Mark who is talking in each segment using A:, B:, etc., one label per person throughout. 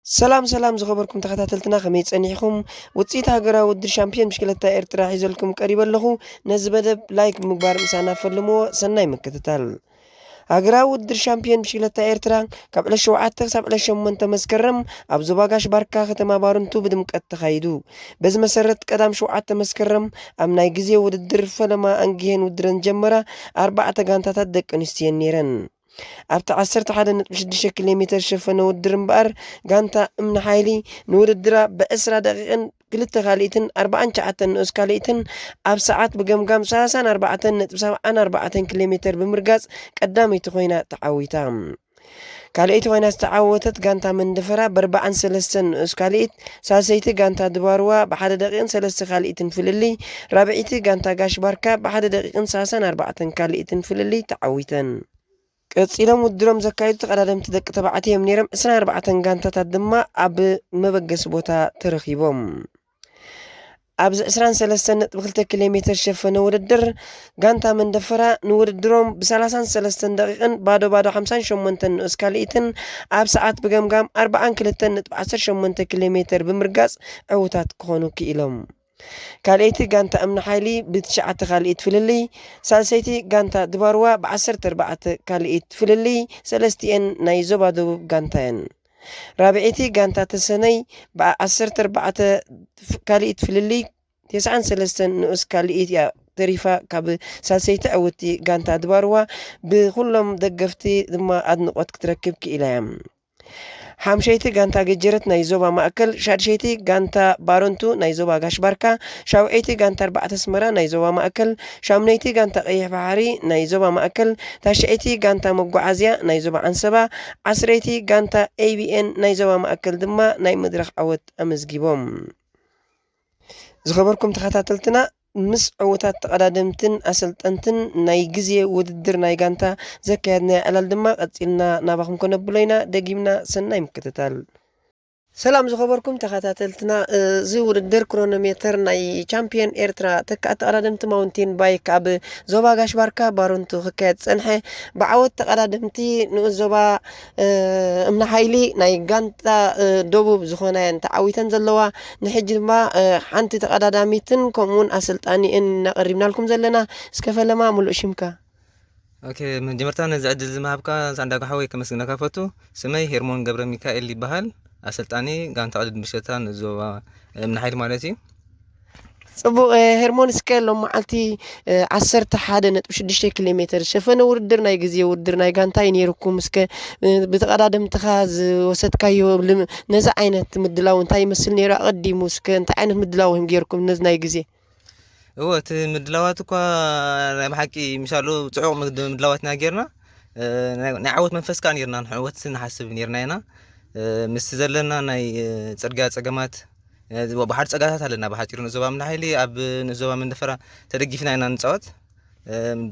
A: سلام زخبركم تخاتلتنا خميت صنيحكم وتصيت هاجرا ودر شامبيون مشكلة إرترا حيزلكم قريبا له نزبد لايك مقبار مسانا فلمو سناي مكتتال هاجرا ودر شامبيون مشكلة إرترا قبل الشوعات تغسب لشم من تمسكرم أبزو باقاش باركا ختما بارنتو بدمك التخايدو بز مسرت قدام شوعات تمسكرم أمنا يجزي ودر فلما أنجيهن ودرن جمرة 4 غانتا تدك انستيان نيرن ኣብቲ 11.6 ኪሎ ሜትር ሸፈነ ውድድር እምበር ጋንታ እምነ ሓይሊ ንውድድራ በ10 ደቂቕን 2 ካልኢትን 49 ንኡስ ካልኢትን ኣብ ሰዓት ብገምጋም 34.74 ኪሎ ሜትር ብምርጋጽ ቀዳመይቲ ኮይና ተዓዊታ ካልኢት ኮይና ዝተዓወተት ጋንታ መንደፈራ ብ43 ንኡስ ካልኢት ሳልሰይቲ ጋንታ ድባርዋ ብ1 ደቂቕን 3 ካልኢትን ፍልሊ ራብዒቲ ጋንታ ጋሽ ባርካ ብ1 ደቂቕን 34 ካልኢትን ፍልሊ ተዓዊተን قصيلهم ودرهم زكايد تقدم تدق تبعتهم نيرم 24 غانتات دما اب مبغس بوتا ترخيبهم ابز 23.2 كيلومتر شفنه وددر غانتا من دفرا نوددروم ب 33 دقيقه بادو 58 اسكاليتن اب ساعات بغمغام 42.18 كيلومتر بمرغاص عوتات كونو كيلوم ካልእቲ ጋንታ እምነ ሓይሊ ብ9 ካልኢት ፍልሊ ሳልሰይቲ ጋንታ ድባርዋ ብ14 ካልኢት ፍልሊ ሰለስቲአን ናይ ዞባ ደቡብ ጋንታየን ራብዒቲ ጋንታ ተሰነይ ብ14 ካልኢት ፍልሊ 93 ንኡስ ካልኢት ተሪፋ ካብ ሳልሰይቲ ዕውቲ ጋንታ ድባርዋ ብኩሎም ደገፍቲ ድማ ኣድንቆት ክትረክብ ክኢላያ ሓምሸይቲ ጋንታ ገጀረት ናይ ዞባ ማእከል ሻድሸይቲ ጋንታ ባሮንቱ ናይ ዞባ ጋሽ ባርካ ሻውዒይቲ ጋንታ 4 ስመራ ናይ ዞባ ማእከል ሻምነይቲ ጋንታ ቀይሕ ባሕሪ ናይ ዞባ ማእከል ታሽዒይቲ ጋንታ መጓዓዝያ ናይ ዞባ አንሰባ ዓስረይቲ ጋንታ ABN ናይ ዞባ ማእከል ድማ ናይ መድረኽ ዓወት ኣመዝጊቦም ዝኸበርኩም ተኸታተልትና ምስ عوتات تقدمتن أسلطنتن ناي غزي وددر ناي غانتا زكايدنا علال دما قصيلنا نابخم كنبلينا دغيمنا سناي مكتتال سلام زخبركم تخاتلتنا زي وددر كرونومتر ناي چامبيون إرترا تكات قدمت ماونتين بايك اب زوبا غاش باركا بارونتو خكات صنحه بعوت تقدمتي نو زوبا امنا حيلي ناي غانتا دوبوب زخوناين تعويتن زلوا نحج ما حنت تقداميتن كومون اسلطاني ان نقربنا لكم زلنا اسكفلما ملو شمكا
B: اوكي من جمرتان زعد زمابكا صندوق حوي كمسنا كفتو سمي هرمون قبر ميكائيل يبحال أسلطاني غانتا عدد مشتان زوبا من حيل مالتي
A: صبو هرمون سكيل لو معلتي 11.6 كيلومتر شفنا وردر ناي غزي وردر ناي غانتا ينيركم مسك بتقدادم تخاز وسدكايو نزا عينت مدلاو انتي مسل نيرا قديمو مسك انت عينت مدلاو هم غيركم نز ناي غزي
B: هو مدلاوات كو بحقي مشالو صعوق مدلاواتنا غيرنا نعوت منفس كان يرنا نعوت نحسب نيرنا مس زلنا ناي صرغا صقمات بحر صقاتات علينا بحاتير نزوبا من حيلي اب نزوبا من دفرا تدغيفنا اينا نصوت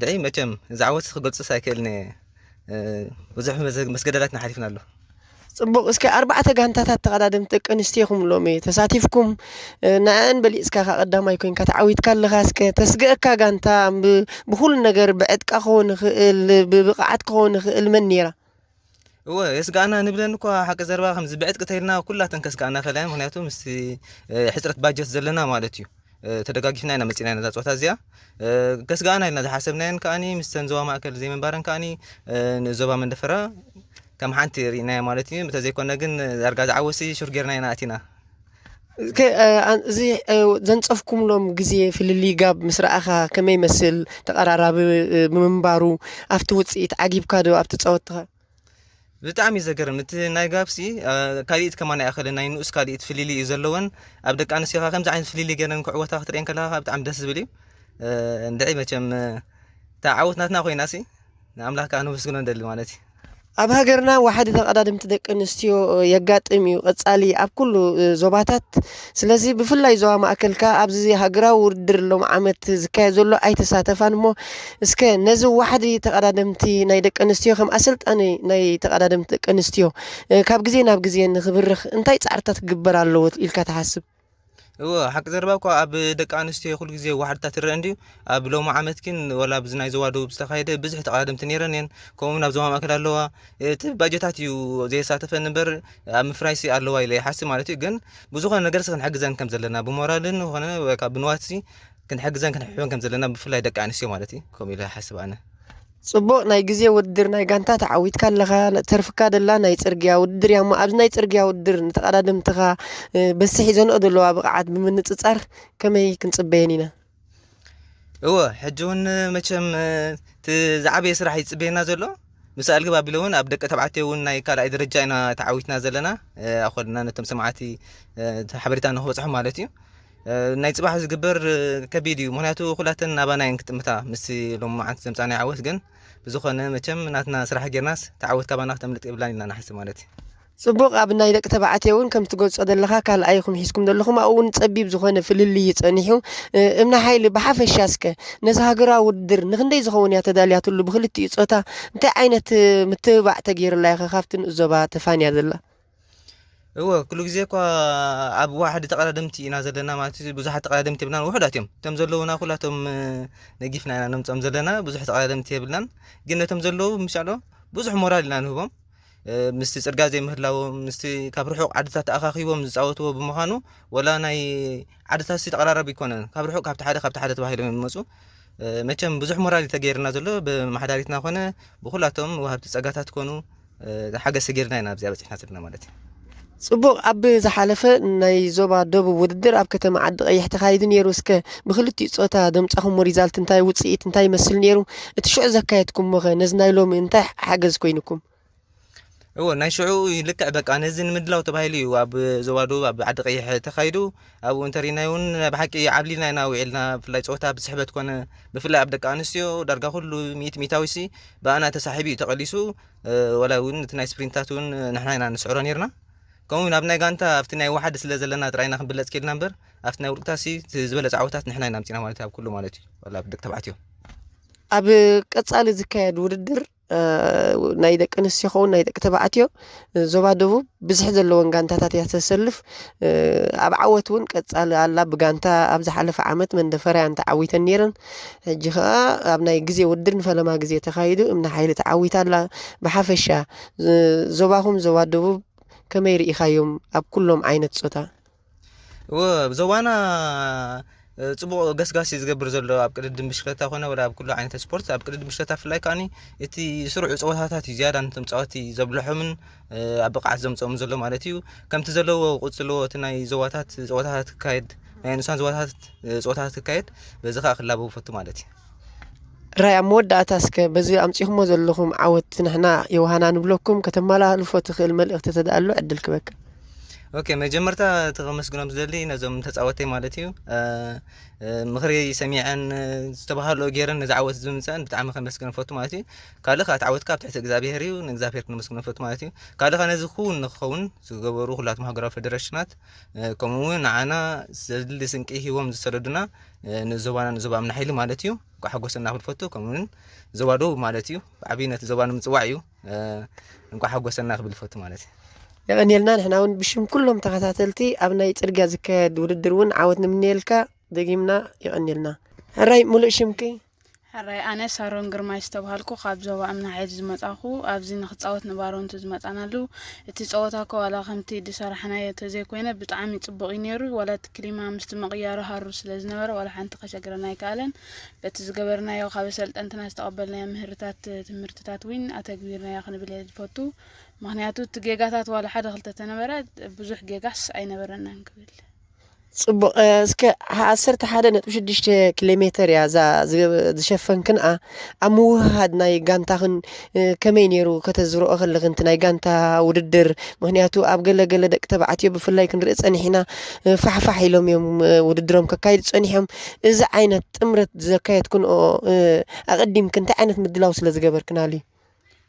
B: دعي متم زعوت خغلص سايكلني وزح مسجداتنا حريفنا له
A: صبق اسك 4 غانتات تقدادم تقنستيكم لومي تساتيفكم نان بلي اسك قداماي كوين كتعويت كالخا اسك تسغكا غانتا بكل ነገር بعدك خون ببقعت خون المنيره
B: هو يسقانا نبلن كو حق زربا خمس بعد قتيلنا كلاتن كسقانا خلايم مخنياتو مس حصرت باجت زلنا مالتيو تدغاغيفنا انا مصينا نزا صوتا زيا كسقانا لنا حسبنا كاني مستنزوا ماكل زي من بارن كاني نزوبا من دفرا كم حنتي رينا مالتي متى زي كنا ግን ارغاز عوسي شورغيرنا يناتينا
A: زي زنصفكم لهم غزي في الليغا مسراخا كما يمثل تقراراب منبارو افت وصيت عجيب كادو افت صوتها
B: بتعم يزغرم نت ناي غابسي كاليت كمان ياخذ ناي نوس كاليت فليلي يزلون ابدك انا سيخا خمس عين فليلي جنن كعوتا خطرين كلها بتعم دس بلي ندعي مچم تعاوتناتنا خويناسي ناملاك انو بسكنون دل مالتي
A: ኣብ ሃገርና ዋሕድ ተቀዳድምቲ ደቂ ኣንስትዮ የጋጥም እዩ ቀጻሊ ኣብ ኩሉ ዞባታት ስለዚ ብፍላይ ዞባ ማእከልካ ኣብዚ ሃገራዊ ውድድር ሎም ዓመት ዝካየድ ዘሎ ኣይተሳተፋን እሞ እስከ ነዚ ዋሕዲ ተቀዳድምቲ ናይ ደቂ ኣንስትዮ ከም ኣሰልጣኒ ናይ ተቀዳድምቲ ደቂ ኣንስትዮ ካብ ግዜ ናብ ግዜ ንኽብርኽ እንታይ ጻዕርታት ክግበር ኣለዎ ኢልካ ትሓስብ
B: هو حق زرباكو اب دق انستي كل غزي واحدتا ترندي اب لو عامت كن ولا بزناي زوادو بستخايده بزح تقادمت نيرن كوم ناب زما ماكل اللوا باجيتات يو زي ساتف نمبر ام فرايسي اللوا يلي حس مالتي ግን ብዙخه ነገር ስን حግዘን ከም ዘለና ብሞራልን ሆነ ወካ ብንዋትሲ كن حግዘን كن حيون ከም ዘለና بفላይ ደቅ አንስትዮ ማለቲ ኮም ኢለ حسب انا
A: ጽቡቕ ናይ ግዜ ውድድር ናይ ጋንታ ተዓዊትካ ኣለኻ ተርፍካ ደላ ናይ ጽርግያ ውድድር ያሞ ኣብዚ ናይ ጽርግያ ውድድር ንተቐዳድምትኻ በስሒ ዘንኦ ዘለዋ ብቕዓት ብምንጽጻር ከመይ ክንጽበየን ኢና
B: እወ ሕጂ እውን መቸም ዝዓበየ ስራሕ ይጽበየና ዘሎ ምስኣል ግባ ቢለውን ኣብ ደቀ ተባዕትዮ እውን ናይ ካልኣይ ደረጃ ኢና ተዓዊትና ዘለና ኣኸልና ነቶም ሰማዕቲ ሓበሬታ ንኽበፅሑ ማለት እዩ ናይ ጽባሕ ዝግበር ከቢድ እዩ ምክንያቱ ኩላተን ኣባናይን ክትምታ ምስ ሎም ማዓንት ዘምፃና ዓወት ግን ብዙኾነ መቸም ናትና ስራሕ ጌርናስ ተዓወት ካባና ከተምልጥ ይብላን ኢልና ናሕስ ማለት እዩ
A: ጽቡቕ ኣብ ናይ ደቂ ተባዕትዮ እውን ከም ትገልጾ ዘለኻ ካልኣይኩም ሒዝኩም ዘለኹም ኣብኡ እውን ጸቢብ ዝኾነ ፍልልይ ጸኒሑ እምና ሓይሊ ብሓፈሻስከ ነዚ ሃገራዊ ውድድር ንክንደይ ዝኸውን እያ ተዳልያትሉ ብክልቲኡ ፆታ እንታይ ዓይነት ምትብባዕ ተገይርላ ኢኸ ካብቲ ንዕዘባ ተፋንያ ዘላ
B: هو كل جزء كوا أب واحد تقدمتي إن زلنا ما تيجي بزح تقدمتي بلان وحداتهم تمزلوا كلاتهم نجيفنا أنا تمزلنا بزح تقدمتي بلان جينا تمزلوا مش على بزح مورال لنا هوهم مستي سرقازي مهلاو مستي كابرحوق عدسات أخاخيهم زعوتوا بمهانو ولا ناي عدسات تقرر بيكونن كابرحوق كابت حدا تواهيل من مسو متشم بزح مورال تغيرنا زلو بمحداريتنا خونه بخلاتهم وهبت صقاتات كونوا حاجه سجيرنا هنا بزيابه احنا سرنا مالتي
A: ጽቡቕ ኣብ ዝሓለፈ ናይ ዞባ ደቡብ ውድድር ኣብ ከተማ ዓዲ ቀይሕ ተኻይዱ ነይሩ እስከ ብክልቲኡ ፆታ ደምጻኹም ሪዛልት እንታይ ውጽኢት እንታይ ይመስል ነይሩ እቲ ሽዑ ዘካየትኩም ሞኸ ነዚ ናይ ሎሚ እንታይ ሓገዝ ኮይንኩም
B: هو ناي شعو يلكع بقى نزن مدلاو تبايلي واب زوادو اب عد قيح تخايدو ابو انترينايون بحقي عبلينا ناويلنا فلاي صوتا بسحبت كون بفلا ابدك انسيو درغا كله 100 ميتاوسي بانا تسحبي تقليسو ولا ون تناي سبرينتاتون نحنا نسعرو نيرنا كون ابناي غانتا افتناي واحد سلازلنا طراينا خنبلص كيلنا نمبر افتناي ورقتاسي زبله عوتات نحنا نامتينا مالتي اب كله مالتي ولا بدك تبعتيو
A: اب قصال ዝካየድ ውድድር ናይ ደቂ ኣንስትዮ ኾውን ናይ ደቂ ተባዕትዮ ዞባ ደቡብ ብዝሕ ዘለዎን ጋንታታት እያ ተሰልፍ ኣብ ዓወት እውን ቀጻሊ ኣላ ብጋንታ ኣብ ዝሓለፈ ዓመት መንደፈርያን ተዓዊተን ነይረን ሕጂ ኸኣ ኣብ ናይ ግዜ ውድድር ንፈለማ ግዜ ተኻይዱ እምና ሓይሊ ተዓዊታ ኣላ ብሓፈሻ ዞባኹም ዞባ ደቡብ ከመይ ርኢኻዮም ኣብ ኩሎም ዓይነት ፆታ
B: ወዞባና ጽቡቕ ገስጋሲ ዝገብር ዘሎ ኣብ ቅድድም ብሽክለታ ኾነ ወላ ኣብ ኩሉ ዓይነት ስፖርት ኣብ ቅድድም ብሽክለታ ፍላይ ካኒ እቲ ስሩዕ ፀወታታት ዝያዳ ነቶም ፀወቲ ዘብልሖምን ኣብ ብቕዓት ዘምፅኦም ዘሎ ማለት እዩ ከምቲ ዘለዎ ቁጽሎ እቲ ናይ ዞባታት ፀወታታት ክካየድ ናይ ንሳን ዞባታት ፀወታታት ክካየድ በዚ ኸ ክላበው ፈቱ ማለት እዩ
A: ራያ መወዳእታ እስከ በዚ ኣምፂኹሞ ዘለኹም ዓወት ንሕና የውሃና ንብለኩም ከተመላልፎ ትኽእል መልእኽቲ ተዳኣሎ ዕድል ክበካ
B: اوكي መጀመርታ ተመስግኖም ዘሊ ነዞም ተጻወተይ ማለት እዩ ምኽሪ ሰሚዐን ዝተባሃሉ ገይረን ንዝዓወት ዝምፀን ብጣዕሚ ከመስግኖም ፈቱ ማለት እዩ ካልኻ ተዓወትካ ኣብ ትሕቲ እግዚአብሔር እዩ ንእግዚአብሔር ክንመስግኖም ፈቱ ማለት እዩ ካልኻ ነዚ ኩን ንኸውን ዝገበሩ ኩላቶም ሃገራዊ ፌደሬሽናት ከምኡውን ንዓና ዘድሊ ስንቂ ሂቦም ዝሰደዱና ንዞባምና ሓይሊ ማለት እዩ ጓሓጎሰና ክብልፈቱ ከምኡውን ዘዋዶ ማለት እዩ ብዓብይነት ዘባኑ ምፅዋዕ እዩ ጓሓጎሰና ክብልፈቱ ማለት እዩ
A: يغنيلنا نحنا ون بشم كلهم تخاتلتي أبناء ترجع زكاة ودرون عودنا من يلكا دقيمنا يغنيلنا هراي ملء شمكي
C: هراي أنا سارون قرماي استبهالكو خابزو وأمنا عيد زمت أخو أبزين خطاوت نبارون تزمت أنا لو تتصوتاكو على خمتي دي صراحنا يتزيكوينة بتعامي تبقينيرو ولا تكليما مستمقيارو هاروس لازنور ولا حانت خشاقرنا يكالن بتزقبرنا يو خابسلت أنتنا استقبلنا مهرتات تمرتات وين أتكبيرنا يخن باليد فوتو مهنياتو تجيجاتات ولا حدا خلطة نبرد بزح جيجاس أي نبرنا نقبل
A: صبق اسك عصرت حدا نتوشدش كيلومتر يا ز شفن كنأ أمو هاد ناي جانتاهن كمين يرو كتزرو أغل لغنت ناي جانتا وددر مهنياتو أبقل قل دك تبعتيو بفلاي كن رئيس أني هنا فح يلوم يوم وددرهم كايد أنيهم إذا عينت أمرت زكاية تكون أقدم كنت عينت مدلاوس لزجبر كنالي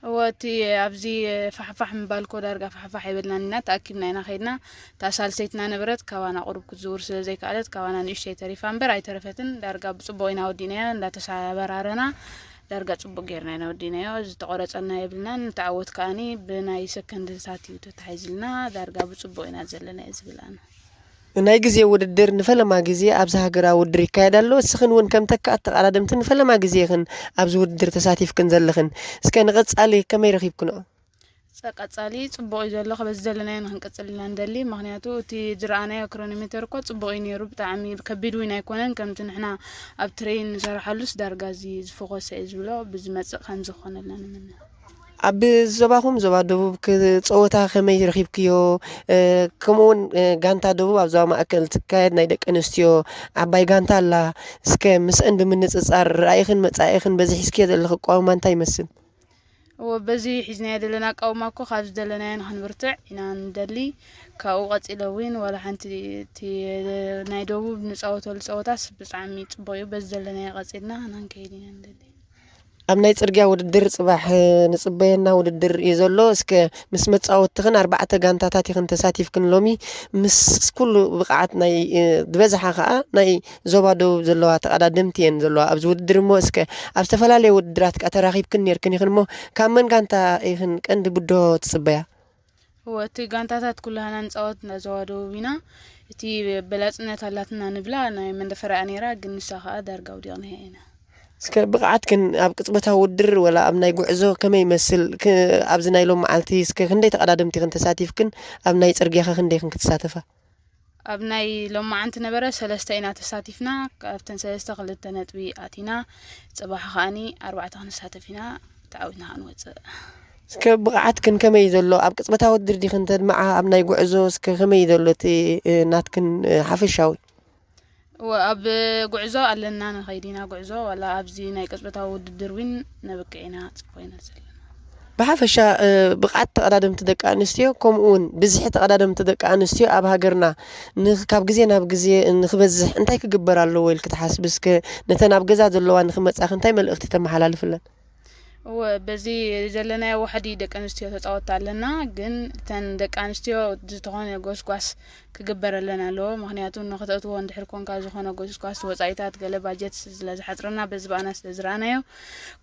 C: وتي أبزي فحفح مبالكو درجة فحفح يبلنا لنا تأكيدنا هنا خيدنا تسال سيتنا نبرد كوانا قرب كزور سلزي كالت كوانا نشتي تريفان براي ترفتن درجة بصبوينا ودينا لا تسابرارنا درجة صبو غيرنا ودينا تقرص أنا يبلنا نتعود كاني بناي سكند ساتي تتحيزلنا درجة بصبوينا زلنا إزبلنا
A: ናይ ግዜ ውድድር ንፈለማ ግዜ ኣብዚ ሃገራዊ ውድድር ይካየድ ኣሎ እስኽን እውን ከም ተካእቲ ተቐዳደምቲ ንፈለማ ግዜ ይኽን ኣብዚ ውድድር ተሳቲፍክን ዘለኽን እስከ ንቐጻሊ ከመይ ረኺብክንኦ
C: ቀጻሊ ጽቡቕ እዩ ዘሎ በዚ ዘለናዮ ንክንቅጽል ኢና ንደሊ ምክንያቱ እቲ ዝረኣናዮ ክሮኖሜተር እኮ ጽቡቕ እዩ ነይሩ ብጣዕሚ ከቢድ እውን ኣይኮነን ከምቲ ንሕና ኣብ ትሬን ንሰርሓሉስ ዳርጋ እዚ ዝፎከሰ እዩ ዝብሎ ብዝመጽእ ከም ዝኾነልና ንመን
A: ኣብ ዞባኹም ዞባ ደቡብ ክፀወታ ከመይ ረኺብክዮ ከምኡውን ጋንታ ደቡብ ኣብ ዞባ ማእከል ትካየድ ናይ ደቂ ኣንስትዮ ዓባይ ጋንታ ኣላ እስከ ምስአን ብምንፅፃር ራእይኽን መጻኢኽን በዚ ሒዝክዮ ዘለኹ ኣቃውማ እንታይ ይመስል
C: ወበዚ ሒዝናዮ ዘለና ኣቃውማ እኮ ካብ ዝደለናዮ ንክንብርትዕ ኢና ንደሊ ካብኡ ቀፂለ እውን ዋላ ሓንቲ ናይ ደቡብ ንፃወተሉ ፀወታስ ብጣዕሚ ፅቡቅ እዩ በዚ ዘለናዮ ቀፂልና ናንከይድ ኢና ንደሊ
A: ኣብ ናይ ፅርግያ ውድድር ፅባሕ ንፅበየና ውድድር እዩ ዘሎ እስከ ምስ መፃወትኽን 4 ጋንታታት ኢኽን ተሳቲፍክን ሎሚ ምስ ኩሉ ብቕዓት ናይ ዝበዝሓ ከዓ ናይ ዞባ ደቡብ ዘለዋ ተቐዳድምቲ እየን ዘለዋ ኣብዚ ውድድር እሞ እስከ ኣብ ዝተፈላለየ ውድድራት ከዓ ተራኺብክን ነርክን ኢኽን እሞ ካብ መን ጋንታ ኢኽን ቀንዲ ብዶ ትፅበያ
C: እቲ ጋንታታት ኩላህና ንፃወት ዞባ ደቡብ ኢና እቲ በላፅነት ኣላትና ንብላ ናይ መንደፈራ ነይራ ግን ንሳ ከዓ ዳርጋ ውዲቕና ኢና
A: እስከ ብቕዓትክን ኣብ ቅፅበታዊ ውድድር ወላ ኣብ ናይ ጉዕዞ ከመይ ይመስል ኣብዚ ናይ ሎም መዓልቲ እስከ ክንደይ ተቐዳድምቲ ኢኽን ተሳቲፍክን ኣብ ናይ ፅርግያኸ ክንደይ ኢኽን ክትሳተፋ
C: ኣብ ናይ ሎም መዓልቲ ነበረ 3 ኢና ተሳቲፍና ካብተን 3 2 ነጥቢ ኣቲና ፅባሕ ከዓኒ 4 ክንሳተፍ ኢና ተዓዊትና ክንወፅእ
A: እስከ ብቕዓትክን ከመይ ዘሎ ኣብ ቅፅበታዊ ውድድር ዲኽን ተድመዓ ኣብ ናይ ጉዕዞ እስከ ከመይ ዘሎ እቲ ናትክን ሓፈሻዊ
C: ኣብ ጉዕዞ ኣለና ንኸይዲና ጉዕዞ ዋላ ኣብዚ ናይ ቅጽበታዊ ውድድር ውን ነብቅዕና ጽፎይና ዘለና
A: ብሓፈሻ ብቕዓት ተቐዳደምቲ ደቂ ኣንስትዮ ከምኡውን ብዝሒ ተቐዳደምቲ ደቂ ኣንስትዮ ኣብ ሃገርና ካብ ግዜ ናብ ግዜ ንክበዝሕ እንታይ ክግበር ኣለዎ ኢልክ ትሓስብ እስከ ነተን ኣብ ገዛ ዘለዋ ንክመጻኽ እንታይ መልእኽቲ ተመሓላልፍለን
C: በዚ ዘለናዮ ዋሕዲ ደቂ ኣንስትዮ ተፃወታ ኣለና ግን ተን ደቂ ኣንስትዮ ዝተኾነ ጎስጓስ ክግበር ኣለና ኣለዎ ምክንያቱ ንኽተእትዎ እንድሕር ኮንካ ዝኾነ ጎስጓስ ወፃኢታት ገለ ባጀት ስለዝሓፅረና በዚ በኣና ስለዝረኣናዮ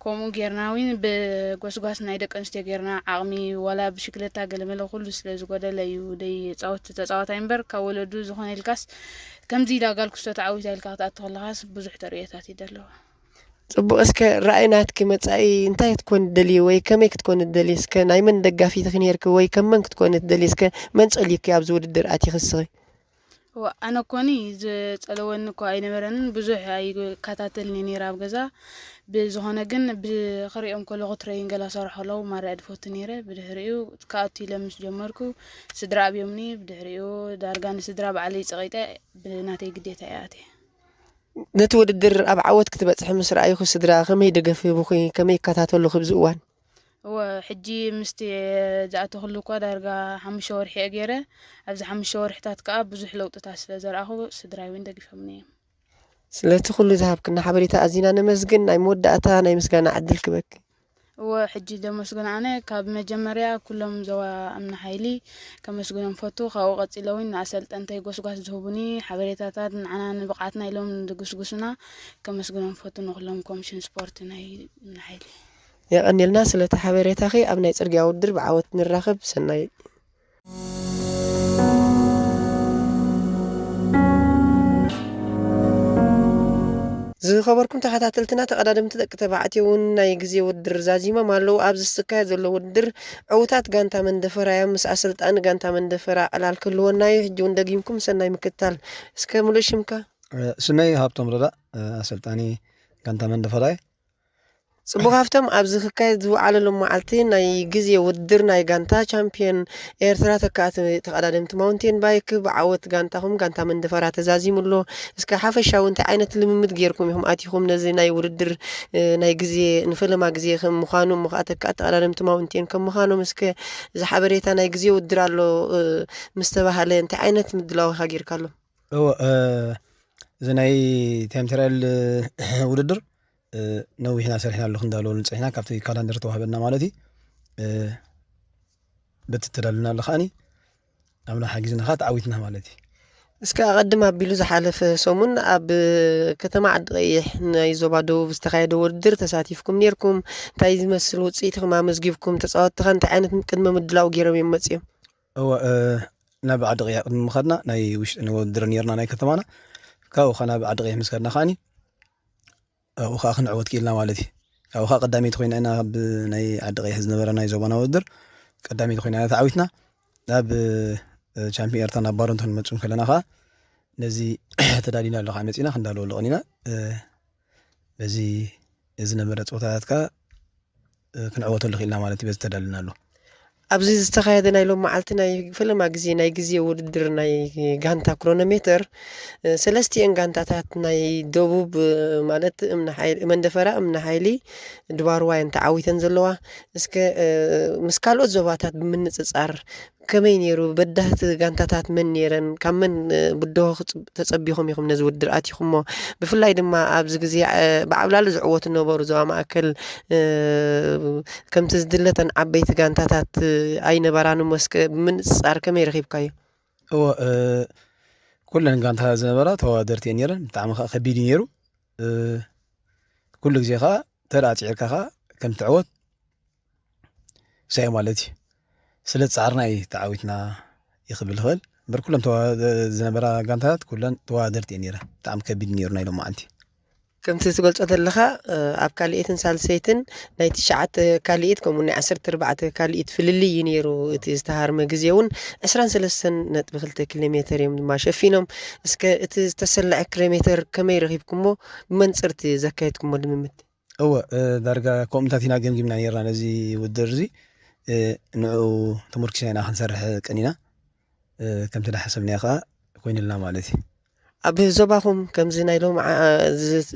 C: ከምኡ ጌርና እውን ብጎስጓስ ናይ ደቂ ኣንስትዮ ጌርና ዓቕሚ ዋላ ብሽክለታ ገለመለ ኩሉ ስለዝጎደለ እዩ ደይ ፃወት ተፃዋታ እምበር ካብ ወለዱ ዝኾነ ኢልካስ ከምዚ ኢላ ጋልክስቶ ተዓዊታ ኢልካ ክትኣቱ ከለኻስ ብዙሕ ተርእዮታት እዩ ዘለዎ
A: ጽቡቕ እስከ ራእይናትክ መጻኢ እንታይ ክትኮን ትደሊ ወይ ከመይ ክትኮን ትደሊ እስከ ናይ መን ደጋፊት ነርክ ወይ ከም መን ክትኮን ትደሊ እስከ መን ጸሊክ ኣብዚ ውድድር ኣቲኽስኺ
C: ኣነ ኮኒ ዝጸለወኒ እኳ ኣይነበረንን ብዙሕ ኣይከታተልኒ ነይረ ኣብ ገዛ ብዝኾነ ግን ብኽሪኦም ከለኹ ትሬይን ገላ ሰርሖ ኣለዉ ማርያ ድፎቲ ነይረ ብድሕሪኡ ካብቲ ለምስ ጀመርኩ ስድራ ኣብዮምኒ ብድሕሪኡ ዳርጋ ንስድራ ባዕለይ ፀቒጠ ብናተይ ግዴታ እያ ኣትየ
A: ነቲ ውድድር ኣብ ዓወት ክትበፅሕ ምስ ረኣይኹ ስድራ ከመይ ደገፍ ይብኹ ከመይ ይከታተሉ ክብዚ እዋን
C: ሕጂ ምስቲ ዝኣተኽሉ እኳ ዳርጋ 5 ወርሒ እየ ገይረ ኣብዚ 5 ወርሕታት ከዓ ብዙሕ ለውጥታት ስለ ዘረኣኹ ስድራይ እውን ደጊፎምኒ እዮም
A: ስለቲ ኩሉ ዝሃብክና ሓበሬታ ኣዚና ነመስግን ናይ መወዳእታ ናይ ምስጋና ዕድል ክበክ
C: ሕጂ ደመስግን ኣነ ካብ መጀመርያ ኩሎም ዞባ ኣምና ሓይሊ ከመስግኖም ፈቱ ካብኡ ቀፂለ እውን ኣሰልጠንተይ ጎስጓስ ዝህቡኒ ሓበሬታታት ንዓና ንብቕዓትና ኢሎም ዝግስግሱና ከመስግኖም ፈቱ ንኩሎም ኮሚሽን ስፖርት ናይ ኣምና ሓይሊ የቐኒልና ስለቲ ሓበሬታኺ ኣብ ናይ ፅርግያ ውድድር ብዓወት ንራኸብ ሰናይ ዝኸበርኩም ተኸታተልትና ተቐዳድምቲ ደቂ ተባዕትዮ እውን ናይ ግዜ ውድድር ዛዚሞም ኣለዉ ኣብዚ ዝካየድ ዘሎ ውድድር ዕዉታት ጋንታ መንደፈራ እዮም ምስ ኣሰልጣኒ ጋንታ መንደፈራ ዕላል ክህልወና እዩ ሕጂ እውን ደጊምኩም ሰናይ ምክትታል እስከ ሙሉእ ሽምካ
D: ስመይ ሃብቶም ረዳ ኣሰልጣኒ ጋንታ መንደፈራ
A: ጽቡቕ ሃብቶም ኣብዚ ክካየድ ዝወዓለሉ መዓልቲ ናይ ግዜ ውድድር ናይ ጋንታ ቻምፒዮን ኤርትራ ተቐዳደምቲ ማውንቴን ባይክ ብዓወት ጋንታኹም ጋንታ መንደፈራ ተዛዚሙሎ እስከ ሓፈሻዊ እንታይ ዓይነት ልምምድ ጌርኩም ኢኹም ኣቲኹም ነዚ ናይ ውድድር ናይ ግዜ ንፈለማ ግዜ ከም ምዃኑ እሞ ከዓ ተቐዳደምቲ ማውንቴን ከም ምዃኖም እስከ እዚ ሓበሬታ ናይ ግዜ ውድድር ኣሎ ምስ ተባሃለ እንታይ ዓይነት ምድላው ኢኻ ጌርካ ኣሎ
D: እዚ ናይ ታይም ትራያል ውድድር ነዊሕና ሰሪሕና ኣለኹ እንዳለዎ ንፅሕና ካብቲ ካላንደር ተዋህበና ማለት እዩ በቲ ተዳልና ኣሎ ከዓኒ ኣብና ሓጊዝና ከዓ ተዓዊትና ማለት እዩ
A: እስከ ኣቐድም ኣቢሉ ዝሓለፈ ሰሙን ኣብ ከተማ ዓዲ ቀይሕ ናይ ዞባ ደቡብ ዝተኻየደ ውድድር ተሳቲፍኩም ነርኩም እንታይ ዝመስል ውፅኢት ከማመዝጊብኩም ተፃወትኻ እንታይ ዓይነት ቅድመ ምድላው ገይሮም እዮም መፅኦም
D: ናብ ዓዲ ቀይሕ ቅድሚ ምኸድና ናይ ውሽጢ ንውድድር ነርና ናይ ከተማና ካብኡ ኸ ናብ ዓዲ ቀይሕ ምስ ከድና ከዓኒ ኣብኡ ከዓ ክንዕወት ክኢልና ማለት እዩ ካብኡ ከዓ ቀዳመይቲ ኮይና ኢና ናይ ዓዲ ቀይሕ ዝነበረ ናይ ዞባና ውድድር ቀዳመይቲ ኮይና ተዓዊትና ናብ ቻምፒዮን ኤርትራ ናብ ባሮንቶ ክንመፅም ከለና ከዓ ነዚ ተዳሊና ኣሎ ከዓ መፂና ክንዳልወሉ ቀኒና በዚ ዝነበረ ፀወታታት ከዓ ክንዕወተሉ ክኢልና ማለት እዩ በዚ ተዳሊና ኣሎ
A: ኣብዚ ዝተኻየደ ናይ ሎም መዓልቲ ናይ ፈለማ ግዜ ናይ ግዜ ውድድር ናይ ጋንታ ክሮኖሜትር ሰለስቲአን ጋንታታት ናይ ደቡብ ማለት እምነ ሓይሊ መንደፈራ እምነ ሓይሊ ድባርዋይን ተዓዊተን ዘለዋ እስከ ምስ ካልኦት ዞባታት ብምንፅፃር ከመይ ነይሩ በዳህቲ ጋንታታት መን ነይረን ካብ መን ብድሆ ተፀቢኹም ኢኹም ነዚ ውድድር ኣትኹሞ ብፍላይ ድማ ኣብዚ ግዜ ብዓብላሊ ዝዕወቱ ነበሩ ዞባ ማእከል ከምቲ ዝድለተን ዓበይቲ ጋንታታት ኣይነበራን መስከ ብምንፅፃር ከመይ ረኺብካዮ
D: እወ ኩለን ጋንታ ዝነበራ ተወዳደርቲ እየን ነይረን ብጣዕሚ ከዓ ከቢድ ነይሩ ኩሉ ግዜ ከዓ ተዳፂዕርካ ከዓ ከም ትዕወት ሳይ ማለት እዩ ስለ ፃዕርና እዩ ተዓዊትና ይኽብል ክእል እምበር ኩሎም ዝነበራ ጋንታታት ኩለን ተወዳደርቲ እየን ነይረን ብጣዕሚ ከቢድ ነይሩ ናይ ሎም መዓልቲ
A: ከምቲ ትገልጾ ዘለኻ ኣብ ካልእትን ሳልሰይትን ናይ 9 ካልእት ከምኡ ናይ 14 ካልእት ፍልልይ እዩ ነይሩ እቲ ዝተሃርመ ግዜ እውን 23.2 ኪሎ ሜትር እዮም ድማ ሸፊኖም እስከ እቲ ዝተሰልዐ ኪሎ ሜትር ከመይ ረኺብኩሞ ብመንፅርቲ ዘካየድኩሞ ልምምድ
D: እወ ዳርጋ ከምኡታት ኢና ገምጊምና ነርና ነዚ ውድድር እዚ ንዑ ተመርኪስና ኢና ክንሰርሕ ቀኒና ከምቲ ዳሓሰብናዮ ከዓ ኮይኑልና ማለት እዩ
A: ኣብ ዞባኹም ከምዚ ናይ ሎም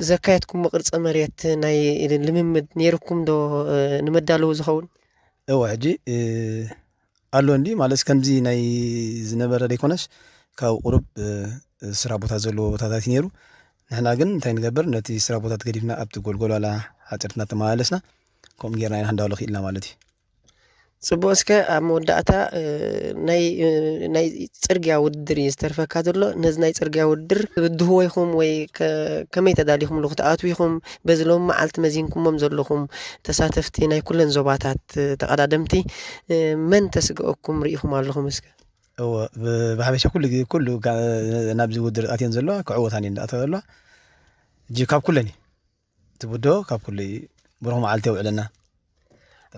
A: ዘካየድኩሞ ቅርፀ መሬት ናይ ልምምድ ነይርኩም ዶ ንመዳለዉ ዝኸውን
D: እወ ሕጂ ኣሎ እንዲ ማለት ከምዚ ናይ ዝነበረ ዘይኮነስ ካብ ቁሩብ ስራሕ ቦታ ዘለዎ ቦታታት ነይሩ ንሕና ግን እንታይ ንገብር ነቲ ስራሕ ቦታት ገዲፍና ኣብቲ ጎልጎል ሓፀርትና ተመላለስና ከምኡ ጌርና ኢና ክንዳውሎ ክኢልና ማለት እዩ
A: ጽቡቅ እስከ ኣብ መወዳእታ ናይ ጽርግያ ውድድር እዩ ዝተርፈካ ዘሎ ነዚ ናይ ጽርግያ ውድድር ብድህዎ ኢኹም ወይ ከመይ ተዳሊኹም ክትኣትዉ ኢኹም በዚ ሎም መዓልቲ መዚንኩሞም ዘለኹም ተሳተፍቲ ናይ ኩለን ዞባታት ተቐዳደምቲ መን ተስግአኩም ርኢኹም ኣለኹም እስከ
D: እወ ብሓበሻ ኩሉ ናብዚ ውድድር ኣትየን ዘለዋ ክዕወታን እየን እንዳኣተዋ ዘለዋ እጂ ካብ ኩለን እዩ እቲ ብድሆ ካብ ኩሉ ብሩኽ መዓልቲ የውዕለና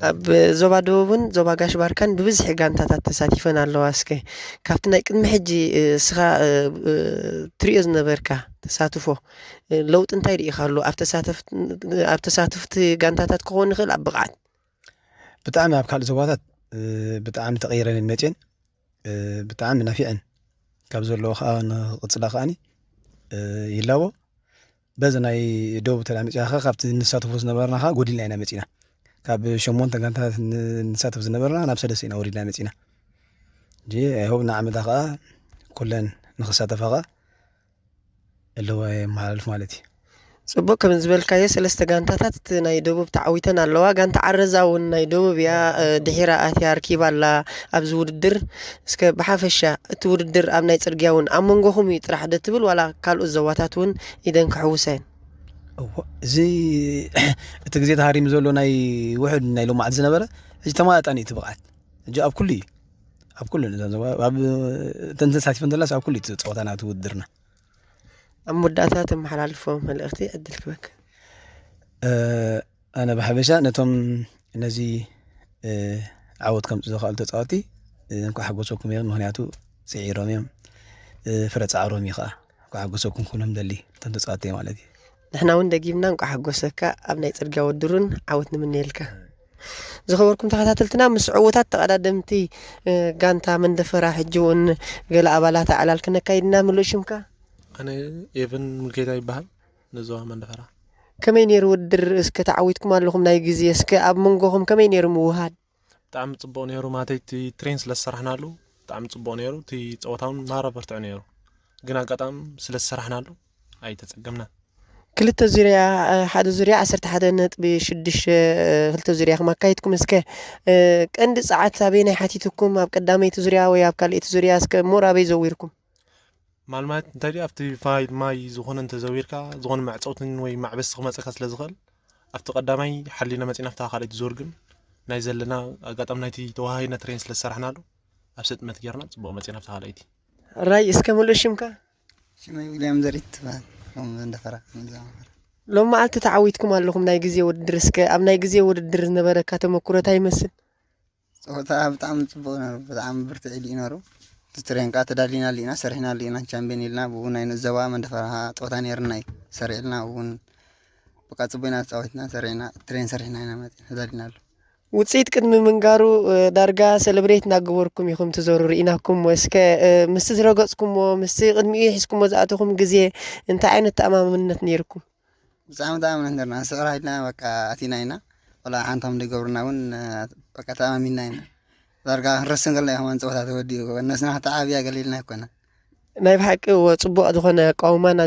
A: ኣብ ዞባ ደቡብን ዞባ ጋሽ ባርካን ብብዝሒ ጋንታታት ተሳቲፈን ኣለዋ እስከ ካብቲ ናይ ቅድሚ ሕጂ እስኻ ትሪኦ ዝነበርካ ተሳትፎ ለውጢ እንታይ ርኢኻ ኣሎ ኣብ ተሳትፍቲ ጋንታታት ክኾን ይኽእል ኣብ ብቕዓት
D: ብጣዕሚ ኣብ ካልእ ዞባታት ብጣዕሚ ተቐይረን መፅአን ብጣዕሚ ናፊዐን ካብ ዘለዎ ከዓ ንቕፅላ ከዓኒ ይላቦ በዚ ናይ ደቡብ ተላመፅና ከዓ ካብቲ ንሳተፎ ዝነበርና ከዓ ጎዲልና ኢና መፂና ካብ 8 ጋንታታት ንሳተፍ ዝነበርና ናብ 3 ኢና ወሪድና መፂና እንጂ አይሆብ ንዓመታ ከዓ ኩለን ንኽሳተፋ ከዓ ኣለዋ የመሓላልፍ ማለት እዩ
A: ጽቡቅ ከም ዝበልካዮ 3 ጋንታታት ናይ ደቡብ ተዓዊተን ኣለዋ ጋንታ ዓረዛ እውን ናይ ደቡብ እያ ድሒራ ኣትያ ረኪባ ኣላ ኣብዚ ውድድር እስከ ብሓፈሻ እቲ ውድድር ኣብ ናይ ፅርግያ እውን ኣብ መንጎኹም እዩ ጥራሕ ዶ ትብል ዋላ ካልኦት ዞባታት እውን ኢደን ክሕውሰን
D: እዚ እቲ ግዜ ተሃሪሙ ዘሎ ናይ ውሕድ ናይ ሎማዓት ዝነበረ ሕጂ ተማጣጣኒ እቲ ብቕዓት ሕጂ ኣብ ኩሉ እዩ ኣብ ኩሉ ኣብ ተንተሳቲፈን ዘላስ ኣብ ኩሉ ፀወታና እቲ ውድድርና
A: ኣብ መወዳእታ ተመሓላልፎም መልእኽቲ ዕድል ክበክ
D: ኣነ ብሓበሻ ነቶም ነዚ ዓወት ከምፂ ዝኽኣሉ ተፃወቲ እንኳ ሓጎሰኩም እዮም ምክንያቱ ፅዒሮም እዮም ፍረ ፃዕሮም እዩ ከዓ እንኳ ሓጎሰኩም ኩሎም ደሊ እቶም ተፃወቲ ማለት እዩ
A: ንሕና እውን ደጊምና እንኳ ሓጎሰካ ኣብ ናይ ፅርግያ ውድድርን ዓወት ንምንየልካ ዝኸበርኩም ተኸታተልትና ምስ ዕወታት ተቐዳደምቲ ጋንታ መንደፈራ ሕጂ እውን ገለ ኣባላት ኣዕላል ክነካይድና ምሉእ ሽምካ
E: ኣነ ኤቨን ሙልጌታ ይበሃል ንዞባ መንደፈራ
A: ከመይ ነይሩ ውድድር እስከ ተዓዊትኩም ኣለኹም ናይ ግዜ እስከ ኣብ መንጎኹም ከመይ ነይሩ ምውሃድ
E: ብጣዕሚ ፅቡቅ ነይሩ ማለተይ እቲ ትሬን ስለ ዝሰራሕናሉ ብጣዕሚ ፅቡቅ ነይሩ እቲ ፀወታውን ናረበርትዕ ነይሩ ግን ኣጋጣሚ ስለ ዝሰራሕናሉ ኣይተፀገምናን
A: ክልተ ዙርያ ሓደ ዙርያ 11.6 ክልተ ዙርያ ከማካይድኩም እስከ ቀንዲ ፀዓት ኣበይ ናይ ሓቲትኩም ኣብ ቀዳመይቲ ዙርያ ወይ ኣብ ካልእቲ ዙርያ እስከ ሞር ኣበይ ዘዊርኩም
E: ማልማት እንታይ ዲ ኣብቲ ፋይል ማይ ዝኾነ እንተዘዊርካ ዝኾነ ማዕፀውትን ወይ ማዕበስ ክመፀካ ስለ ዝኽእል ኣብቲ ቀዳማይ ሓሊና መፂና ኣብታ ካልእቲ ዙር ግን ናይ ዘለና ኣጋጣሚ ናይቲ ተዋሃሂድና ትሬን ስለ ዝሰራሕናሉ ኣብ ስጥመት ጌርና ጽቡቕ መጺና ብተኻለይቲ
A: ራይ እስከ ሙሉእ ሽምካ
F: ሽመይ ዊልያም ዘሪት እንደፈራ
A: ሎም መዓልቲ ተዓዊትኩም ኣለኹም ናይ ግዜ ውድድር እስከ ኣብ ናይ ግዜ ውድድር ዝነበረካ ተመኩሮታ ይመስል
F: ፆታ ብጣዕሚ ጽቡቕ ነይሩ ብጣዕሚ ብርትዕ ኢሉ ነይሩ ትሬንካ ተዳሊና ሊና ሰርሕና ሊና ቻምፒዮን ኢልና ብኡ ናይ ንዘባ መንደፈራ ፆታ ነርና ሰሪዕልና እውን በቃ ጽቡቕና ተጫወትና ሰሪዕና ትሬን ሰርሕና ኢና ማለት ተዳሊና ኣሎ
A: ውጽኢት ቅድሚ ምንጋሩ ዳርጋ ሴሌብሬት እናገበርኩም ኢኹም ትዞሩ ርኢናኩም እስከ ምስ ዝረገጽኩሞ ምስ ቅድሚኡ ሒዝኩሞ ዝኣተኹም ግዜ እንታይ ዓይነት ተኣማምነት ነይርኩም
F: ብጣዕሚ ተኣማምነት ነርና ስዕራ ኢልና በቃ ኣቲና ኢና ወላ ሓንቶም ደገብርና እውን በቃ ተኣማሚና ኢና ዳርጋ ረስን ገለ ይኹም ፀወታ ተወዲኡ እነስና ተዓብያ ገሊልና ይኮነ
A: ናይ ብሓቂ ጽቡቕ ዝኾነ ቃውማን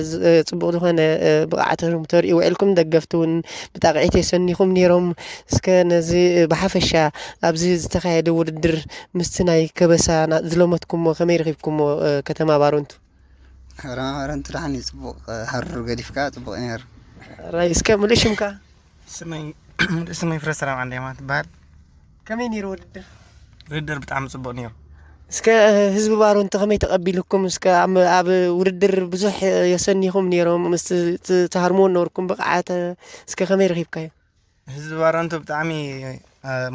A: ጽቡቕ ዝኾነ ብቕዓትኩም ተርእዩ ውዕልኩም ደገፍቲ እውን ብጣቕዒት የሰኒኹም ነይሮም እስከ ነዚ ብሓፈሻ ኣብዚ ዝተኻየደ ውድድር ምስቲ ናይ ከበሳ ዝለመትኩሞ ከመይ ረኺብኩሞ ከተማ ባሮንቱ
F: ባሮንቱ ድሓኒ ጽቡቕ ሃሩር ገዲፍካ ጽቡቕ ነይሩ
A: ራይ እስከ ሙሉእ ሽምካ
G: ስመይ ፍረ ሰላም ዓንደማ ትበሃል
A: ከመይ ነይሩ
G: ውድድር ብጣዕሚ ጽቡቕ ነይሩ
A: እስከ ህዝቢ ባሮንቱ ከመይ ተቐቢልኩም እስከ ኣብ ውድድር ብዙሕ የሰኒኹም ነይሮም ምስ ተሃርሞ ነበርኩም ብቕዓት እስከ ከመይ ረኺብካዮ
G: ህዝቢ ባሮንቱ ብጣዕሚ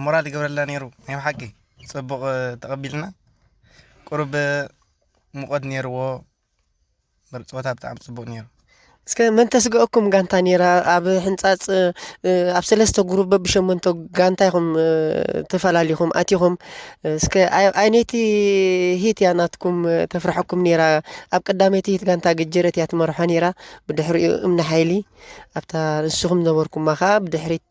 G: ሞራል ይገብረላ ነይሩ ናይ ሓቂ ጽቡቕ ተቐቢልና ቁርብ ሙቐት ነይርዎ ፀወታ ብጣዕሚ ጽቡቕ ነይሩ
A: እስከ መን ተስገአኩም ጋንታ ነይራ ኣብ ሕንጻጽ ኣብ ሰለስተ ግሩፕ በብሸመንቶ ጋንታ ኢኹም ተፈላሊኹም ኣቲኹም እስከ ዓይነይቲ ሂት እያ ናትኩም ተፍርሐኩም ነይራ ኣብ ቀዳመይቲ ሂት ጋንታ ገጀረት እያ ትመርሖ ነይራ ብድሕሪኡ እምነ ሓይሊ ኣብታ ንስኹም ነበርኩም ማኻ ብድሕሪት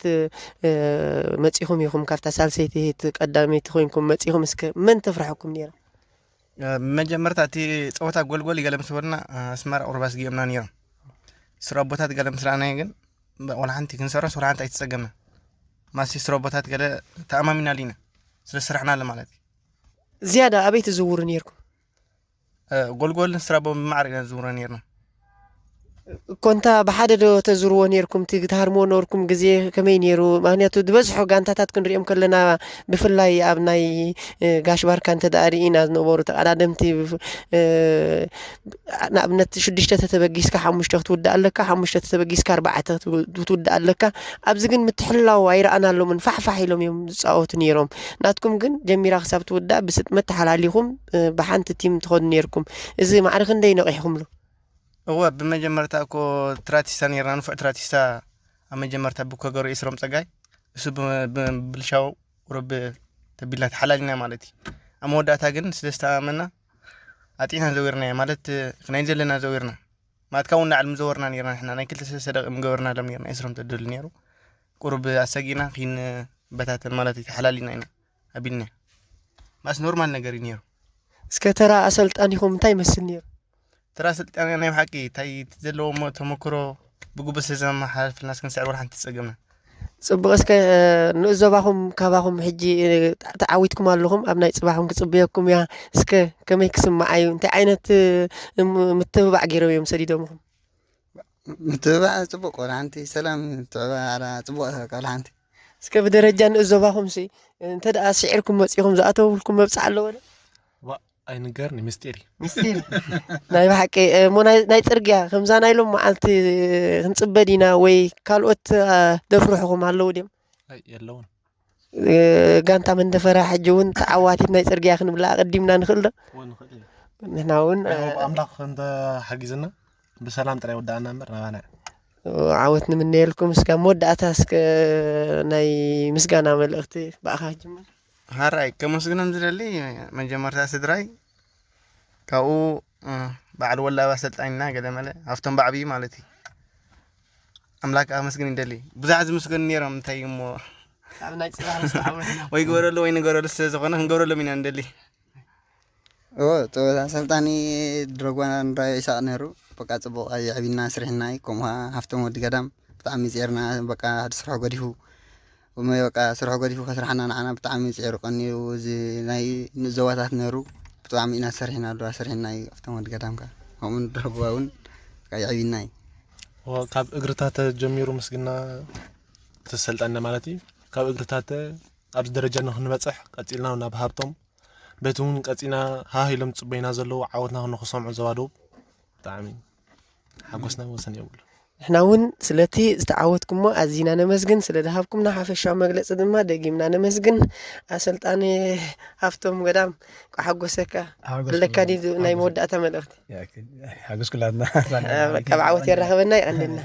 A: መጺኹም ኢኹም ካብታ ሳልሰይቲ ሂት ቀዳመይቲ ኮይንኩም መጺኹም እስከ መን ተፍርሐኩም ነይራ
G: መጀመርታ እቲ ፀወታ ጎልጎል ይገለም ስወርና ኣስመራ ቁርባስ ጌምና ነይሮም ስራቦታት ገለ ምስራና ግን ወላ ሓንቲ ክንሰርሕ ወላ ሓንቲ ኣይተጸገምና ማሲ ስራቦታት ገለ ተኣማሚና ሊና ስለ ስራሕና ለማለት
A: ዝያዳ ኣበይ ትዝውሩ ነይርኩም
G: ጎልጎል ስራቦ ብማዕሪና ዝውረ ነይርና
A: ኮንታ ብሓደ ዶ ተዝርዎ ነይርኩም ትሃርሞ ነበርኩም ግዜ ከመይ ነይሩ ምክንያቱ ዝበዝሑ ጋንታታት ክንሪኦም ከለና ብፍላይ ኣብ ናይ ጋሽ ባርካ እንተደኣ ርኢና ዝነበሩ ተቐዳደምቲ ንኣብነት 6 ተተበጊስካ 5 ክትውዳእ ኣለካ 5 ተተበጊስካ 4 ክትውዳእ ኣለካ ኣብዚ ግን ምትሕልላው ኣይረኣናሎምን ፋሕፋሕ ኢሎም እዮም ዝፃወቱ ነይሮም ናትኩም ግን ጀሚራ ክሳብ ትውዳእ ብስጥመት ተሓላሊኹም ብሓንቲ ቲም ትኸዱ ነይርኩም እዚ ማዕርኽ እንደይ ነቒሕኩምሉ
G: هو بمجمرتا كو تراتيستا نيرنا نفع تراتيستا اما جمرتا بو كغورو يسرم صغاي اسو بالشاو ورب تبيلات حلالنا مالتي اما وداتا غن سلستا امنا اطينا زويرنا مالت خنايزلنا زويرنا ما تكوننا علم زورنا نيرنا احنا ناي كلت صدق مغورنا لم نيرنا يسرم تدل نيرو قرب اسغينا خين بتاتن مالتي حلالنا هنا ابينا بس نورمال نغير نيرو
A: اسكترا اسلطانيكم تاي مسل نيرو
G: ترى سلطاني انا بحقي تاي تزلو تمكرو بغبس زعما حالف الناس كنسعر ولا حنت تصقمنا
A: صبغ اسك نزباهم كاباهم حجي تعاويتكم ኣለኹም ኣብ ናይ ጽባሕኩም ክጽብየኩም ያ እስከ ከመይ ክስማዓዩ እንታይ ዓይነት ምትብባዕ ገይሮም እዮም ሰዲዶምኩም
F: ምትብባዕ ጽቡቕ ወላ ሓንቲ ሰላም ትዕባ ጽቡቕ ቀላ ሓንቲ
A: እስከ ብደረጃ ንዘባኹም ሲ እንተደኣ ስዒርኩም መጺኹም ዝኣተውልኩም መብጻዕ ኣለዎ
E: أي نجارني مستيري
A: ناي بحكي مو ناي ترجع خمسة نايلهم معلت هنصبدينا وي كالوت دفروحهم هاللو ديم
E: أي يلون
A: قانتا من دفرة حجون تعواتي ناي ترجع خن بلا قديمنا نخلده نحن هون
E: أملاك عند حجزنا بسلام ترى ودعنا مرنا أنا
A: عاوتنا من نيلكم مسكا مود أتاسك ناي مسكانا من الأختي بأخاجم
G: هاراي كمسكنا مزللي من جمرتا سدراي كاو بعد ولا وسلطاننا قدمله افتن بعبي مالتي املاك امسكن دلي بزاز مسكن نيرم تايمو
A: ابنا صراحه مستعملنا
G: وي غورلو وين غورلو سزقنا غورلو من اندلي
F: او تو سلطاني دروغوان راي سانرو بقى صبو اي عبينا سرحناي كوما هفتم ود قدام بتعمي زيرنا بقى سرحو غديفو وما يبقى سرحو غديفو كسرحنا انا بتعمي زيرو قني وزي ناي نزواتات نرو بتعمي انا سرحنا دو سرحناي هفتم ود قدام كا هم دروغوان كاي عبيناي
E: وكاب اغرتات جميرو مسكنا تسلطنا مالتي كاب اغرتات ابز درجه نخ نبصح قتيلنا ناب هابتم بتون قصينا هاي لم تصبينا زلو عاودنا نخصم زوادو طعمي حقسنا وسن يقول
A: احنا ون سلتي استعودكم ازينا نمسجن سلدهابكم نحفشاو مغلص دما دغيمنا نمسجن اسلطاني هافتم قدام حقوسك لكادي ناي مودعه ملخت
D: حقوس كلاتنا
A: كبعوت يرهبنا عندنا